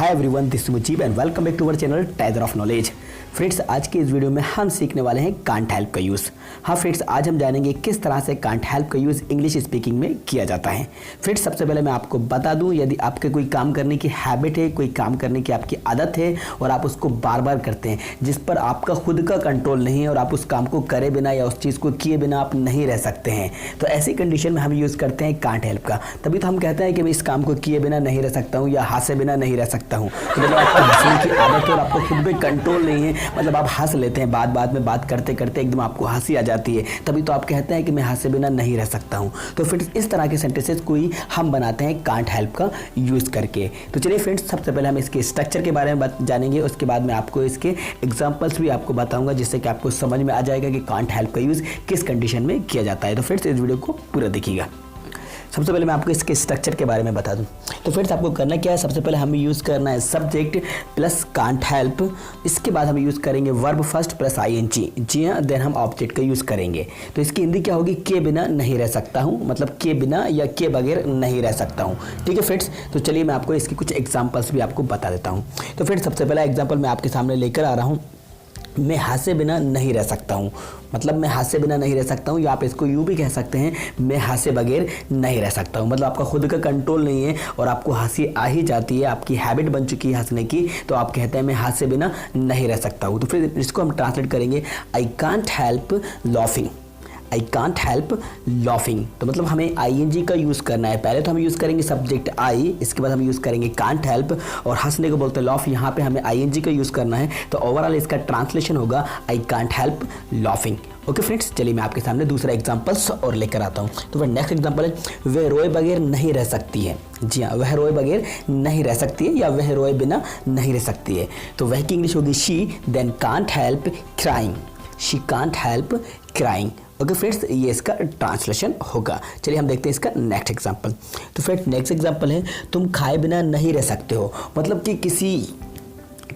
Hi everyone, this is Mujeeb and welcome back to our channel tiger of knowledge. Friends, आज की इस video में हम सीखने वाले हैं कांट हेल्प का यूज़। हाँ फ्रेंड्स, आज हम जानेंगे किस तरह से कांट हेल्प का यूज़ इंग्लिश स्पीकिंग में किया जाता है। फ्रेंड्स, सबसे पहले मैं आपको बता दूं, यदि आपके कोई काम करने की हैबिट है, कोई काम करने की आपकी आदत है और आप उसको बार बार करते हैं, जिस पर आपका खुद का कंट्रोल नहीं है और आप उस काम को करे बिना या उस चीज़ को किए बिना आप नहीं रह सकते हैं, तो ऐसी कंडीशन में हम यूज़ करते हैं कांट हेल्प का। तभी तो हम कहते हैं कि मैं इस काम को किए बिना नहीं रह सकता हूँ या हंसे बिना नहीं रह सकता हूँ। तो मतलब आपको हंसने की आदत है और आपको खुद पे कंट्रोल नहीं है, मतलब आप हंस लेते हैं, बात में बात करते करते एकदम आपको हंसी आ जाती है, तभी तो आप कहते हैं कि मैं हंसे बिना नहीं रह सकता हूँ। तो फिर इस तरह के सेंटेंसेस को ही हम बनाते हैं कांट हेल्प का यूज़ करके। तो चलिए फ्रेंड्स, सबसे पहले हम इसके स्ट्रक्चर के बारे में जानेंगे, उसके बाद मैं आपको इसके एग्जाम्पल्स भी आपको बताऊंगा, जिससे कि आपको समझ में आ जाएगा कि कांट हेल्प का यूज़ किस कंडीशन में किया जाता है। तो फ्रेंड्स, इस वीडियो को पूरा देखिएगा। सबसे पहले मैं आपको इसके स्ट्रक्चर के बारे में बता दूं। तो फ्रेंड्स, आपको करना क्या है, सबसे पहले हमें यूज़ करना है सब्जेक्ट प्लस कांट हेल्प। इसके बाद हम यूज़ करेंगे वर्ब फर्स्ट प्लस आईएनजी। जी हाँ, देन हम ऑब्जेक्ट का यूज़ करेंगे। तो इसकी हिंदी क्या होगी, के बिना नहीं रह सकता हूँ, मतलब के बिना या के बगैर नहीं रह सकता हूँ। ठीक है फ्रेंड्स, तो चलिए मैं आपको इसके कुछ एग्जाम्पल्स भी आपको बता देता हूँ। तो फ्रेंड्स, सबसे पहला एग्जाम्पल मैं आपके सामने लेकर आ रहा हूँ। मैं हंसे बिना नहीं रह सकता हूँ, मतलब मैं हंसे बिना नहीं रह सकता हूँ, या आप इसको यूँ भी कह सकते हैं, मैं हंसे बगैर नहीं रह सकता हूँ। मतलब आपका खुद का कंट्रोल नहीं है और आपको हंसी आ ही जाती है, आपकी हैबिट बन चुकी है हंसने की, तो आप कहते हैं मैं हंसे बिना नहीं रह सकता हूँ। तो फिर इसको हम ट्रांसलेट करेंगे, I can't help laughing. I can't help laughing, तो मतलब हमें आईएनजी का यूज़ करना है। पहले तो हम यूज़ करेंगे सब्जेक्ट आई, इसके बाद हम यूज़ करेंगे कांट हेल्प, और हंसने को बोलते हैं लॉफ, यहाँ पे हमें आईएनजी का यूज़ करना है। तो ओवरऑल इसका ट्रांसलेशन होगा I can't help laughing. Okay friends, चलिए मैं आपके सामने दूसरा एग्जाम्पल्स और लेकर आता हूँ। तो वह नेक्स्ट एग्जाम्पल है, वह रोए बगैर नहीं रह सकती है। जी हाँ, वह रोए बगैर नहीं रह सकती है, या वह रोए बिना नहीं रह सकती है। तो वह की इंग्लिश होगी she then can't help crying. She can't help crying. Okay friends, ये इसका ट्रांसलेशन होगा। चलिए हम देखते हैं इसका नेक्स्ट एग्जांपल। तो फ्रेंड्स, नेक्स्ट एग्जांपल है, तुम खाए बिना नहीं रह सकते हो। मतलब कि किसी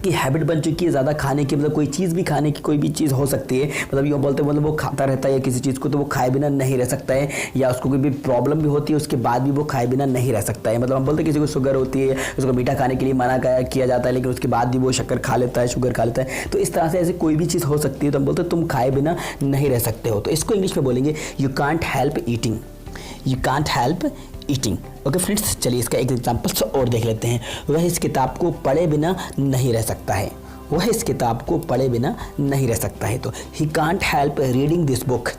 की हैबिट बन चुकी है ज़्यादा खाने की, मतलब कोई चीज़ भी खाने की, कोई भी चीज़ हो सकती है, मतलब यूँ बोलते हैं, मतलब वो खाता रहता है या किसी चीज़ को, तो वो खाए बिना नहीं रह सकता है, या उसको कोई भी प्रॉब्लम भी होती है उसके बाद भी वो खाए बिना नहीं रह सकता है। मतलब हम बोलते हैं किसी को शुगर होती है, उसको मीठा खाने के लिए मना किया जाता है, लेकिन उसके बाद भी वो शक्कर खा लेता है, शुगर खा लेता है। तो इस तरह से ऐसी कोई भी चीज़ हो सकती है, तो हम बोलते हैं तुम खाए बिना नहीं रह सकते हो। तो इसको इंग्लिश में बोलेंगे you can't help eating. You can't help eating. Okay friends, चलिए इसका एक एग्जाम्पल और देख लेते हैं। वह इस किताब को पढ़े बिना नहीं रह सकता है। वह इस किताब को पढ़े बिना नहीं रह सकता है। तो he can't help reading this book.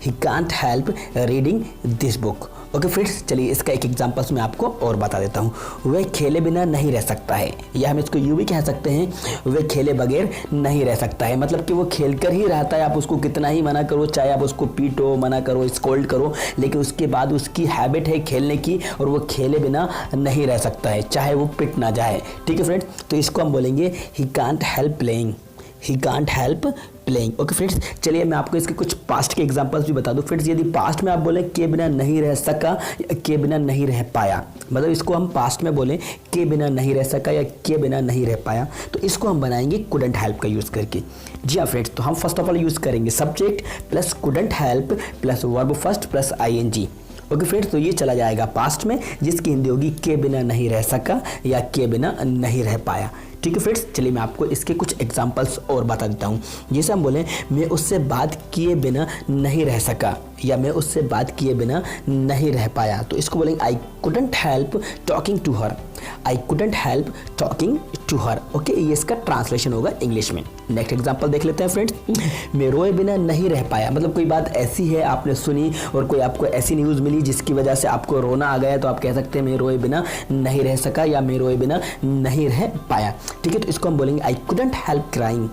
He can't help reading this book. Okay friends, चलिए इसका एक एग्जाम्पल्स मैं आपको और बता देता हूँ। वह खेले बिना नहीं रह सकता है, या हम इसको यूँ भी कह सकते हैं, वह खेले बगैर नहीं रह सकता है। मतलब कि वो खेल कर ही रहता है, आप उसको कितना ही मना करो, चाहे आप उसको पीटो, मना करो, स्कोल्ड करो, लेकिन उसके बाद उसकी हैबिट है खेलने की और वो खेले बिना नहीं रह सकता है, चाहे वो पिट ना जाए। ठीक है फ्रेंड्स, तो इसको हम बोलेंगे he can't help playing. He can't help playing. Okay friends, चलिए मैं आपको इसके कुछ पास्ट के एग्जांपल्स भी बता दूं। फ्रेंड्स, यदि पास्ट में आप बोलें के बिना नहीं रह सका या के बिना नहीं रह पाया, मतलब इसको हम पास्ट में बोलें के बिना नहीं रह सका या के बिना नहीं रह पाया, तो इसको हम बनाएंगे कुडंट हेल्प का यूज़ करके। जी हाँ फ्रेंड्स, तो हम फर्स्ट ऑफ ऑल यूज़ करेंगे subject plus couldn't help plus verb first plus ING. Okay friends, तो ये चला जाएगा पास्ट में, जिसकी हिंदी होगी के बिना नहीं रह सका या के बिना नहीं रह पाया। ठीक है फ्रेंड्स, चलिए मैं आपको इसके कुछ एग्जांपल्स और बता देता हूँ। जैसे हम बोलें, मैं उससे बात किए बिना नहीं रह सका, या मैं उससे बात किए बिना नहीं रह पाया, तो इसको बोलेंगे I couldn't help talking to her. I couldn't help talking to her. Okay, ये इसका ट्रांसलेशन होगा इंग्लिश में। नेक्स्ट एग्जांपल देख लेते हैं फ्रेंड्स। मैं रोए बिना नहीं रह पाया, मतलब कोई बात ऐसी है आपने सुनी और कोई आपको ऐसी न्यूज़ मिली जिसकी वजह से आपको रोना आ गया, तो आप कह सकते हैं मैं रोए बिना नहीं रह सका या मैं रोए बिना नहीं रह पाया। ठीक है, तो इसको हम बोलेंगे I couldn't help crying.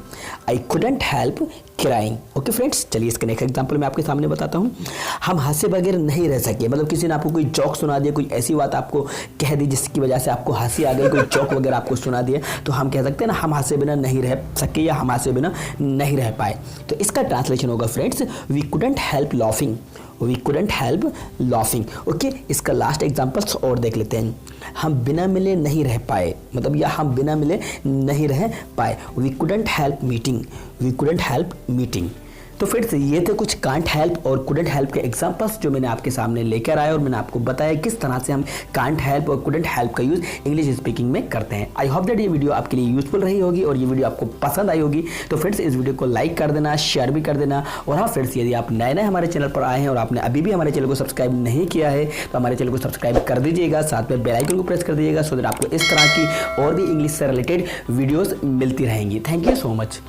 I couldn't help crying. Okay friends, चलिए इसका नेक्स्ट एग्जांपल मैं आपके सामने बताता हूँ। हम हंसे बगैर नहीं रह सके, मतलब किसी ने आपको कोई जोक सुना दिया, कोई ऐसी बात आपको कह दी जिसकी वजह से आपको हंसी आ गई, कोई जोक वगैरह आपको सुना दिया, तो हम कह सकते हैं ना हम हंसे बिना नहीं रह सके या हम हंसे बिना नहीं रह पाए। तो इसका ट्रांसलेशन होगा friends, we couldn't help laughing. We couldn't help laughing. Okay, इसका लास्ट एग्जांपल्स और देख लेते हैं। हम बिना मिले नहीं रह पाए, मतलब या हम बिना मिले नहीं रह पाए। We couldn't help meeting. We couldn't help meeting. तो फ्रेंड्स ये थे कुछ कांट हेल्प और कुडंट हेल्प के एग्जांपल्स जो मैंने आपके सामने लेकर आया और मैंने आपको बताया किस तरह से हम कांट हेल्प और कुडंट हेल्प का यूज इंग्लिश स्पीकिंग में करते हैं। आई होप दैट ये वीडियो आपके लिए यूजफुल रही होगी और ये वीडियो आपको पसंद आई होगी। तो फ्रेंड्स इस वीडियो को लाइक कर देना, शेयर भी कर देना। और हाँ फ्रेंड्स, यदि आप नए हमारे चैनल पर आए हैं और आपने अभी भी हमारे चैनल को सब्सक्राइब नहीं किया है तो हमारे चैनल को सब्सक्राइब कर दीजिएगा, साथ में बेल आइकन को प्रेस कर दीजिएगा सो दैट आपको इस तरह की और भी इंग्लिश से रिलेटेड वीडियोस मिलती रहेंगी। Thank you so much.